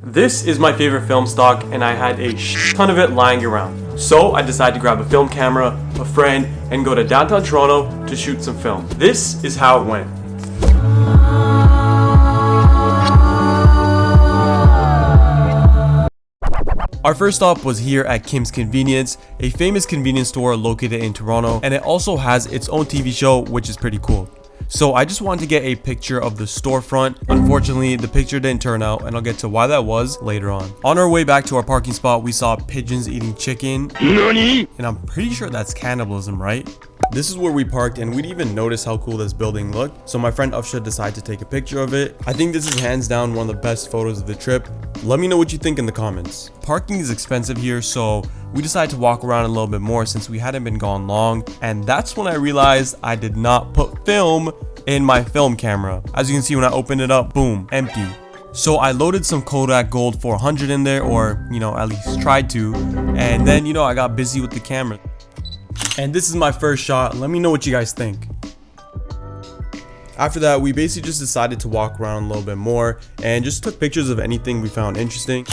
This is my favorite film stock and I had a ton of it lying around. So I decided to grab a film camera, a friend, and go to downtown Toronto to shoot some film. This is how it went. Our first stop was here at Kim's Convenience, a famous convenience store located in Toronto, and it also has its own TV show, which is pretty cool. So I just wanted to get a picture of the storefront. Unfortunately, the picture didn't turn out, and I'll get to why that was later on. On our way back to our parking spot, we saw pigeons eating chicken. NANI? And I'm pretty sure that's cannibalism, right? This is where we parked, and we didn't even notice how cool this building looked. So my friend Afsha decided to take a picture of it. I think this is hands down one of the best photos of the trip. Let me know what you think in the comments. Parking is expensive here, so we decided to walk around a little bit more since we hadn't been gone long. And that's when I realized I did not put film in my film camera. As you can see, when I opened it up, boom, empty. So I loaded some Kodak Gold 400 in there, or at least tried to. And then I got busy with the camera. And this is my first shot. Let me know what you guys think. After that, we basically just decided to walk around a little bit more and just took pictures of anything we found interesting.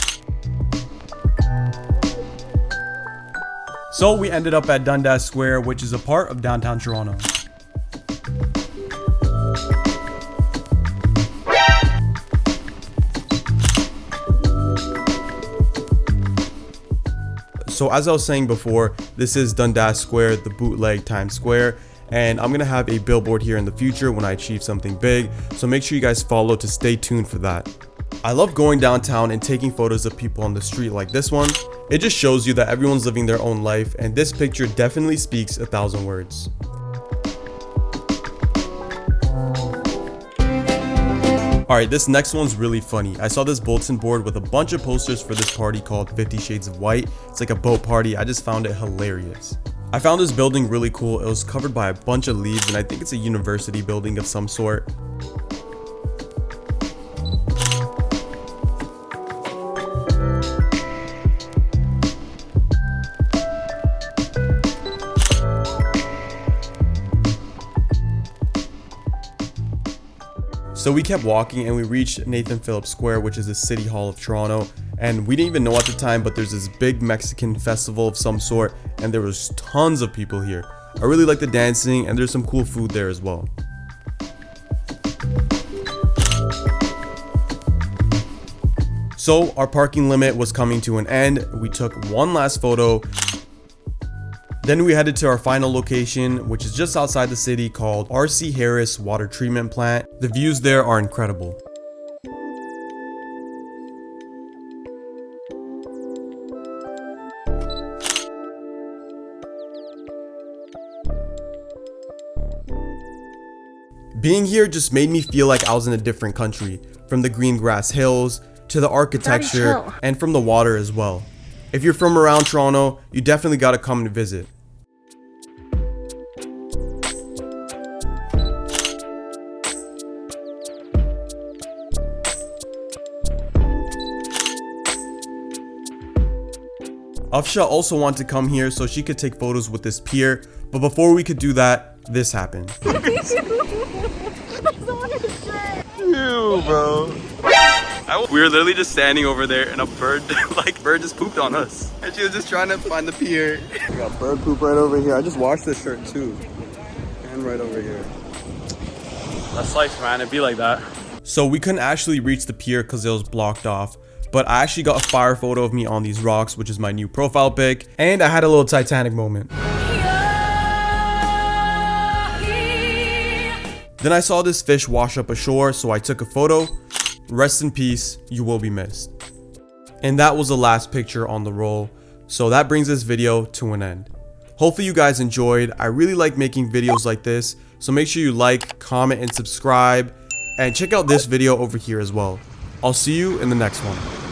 So we ended up at Dundas Square, which is a part of downtown Toronto. So as I was saying before, this is Dundas Square, the bootleg Times Square, and I'm gonna have a billboard here in the future when I achieve something big, so make sure you guys follow to stay tuned for that. I love going downtown and taking photos of people on the street like this one. It just shows you that everyone's living their own life, and this picture definitely speaks 1,000 words. Alright, this next one's really funny. I saw this bulletin board with a bunch of posters for this party called 50 Shades of White. It's like a boat party. I just found it hilarious. I found this building really cool. It was covered by a bunch of leaves, and I think it's a university building of some sort. So we kept walking and we reached Nathan Phillips Square, which is the City Hall of Toronto. And we didn't even know at the time, but there's this big Mexican festival of some sort, and there was tons of people here. I really like the dancing, and there's some cool food there as well. So our parking limit was coming to an end. We took one last photo. Then we headed to our final location, which is just outside the city, called R.C. Harris Water Treatment Plant. The views there are incredible. Being here just made me feel like I was in a different country, from the green grass hills to the architecture and from the water as well. If you're from around Toronto, you definitely gotta come and visit. Afsha also wanted to come here so she could take photos with this pier, but before we could do that, this happened. Ew, bro. We were literally just standing over there and a bird just pooped on us. And she was just trying to find the pier. We got bird poop right over here. I just washed this shirt too. And right over here. That's life, man. It'd be like that. So we couldn't actually reach the pier because it was blocked off. But I actually got a fire photo of me on these rocks, which is my new profile pic. And I had a little Titanic moment. Then I saw this fish wash up ashore, so I took a photo. Rest in peace, you will be missed. And that was the last picture on the roll. So that brings this video to an end. Hopefully you guys enjoyed. I really like making videos like this. So make sure you like, comment, and subscribe. And check out this video over here as well. I'll see you in the next one.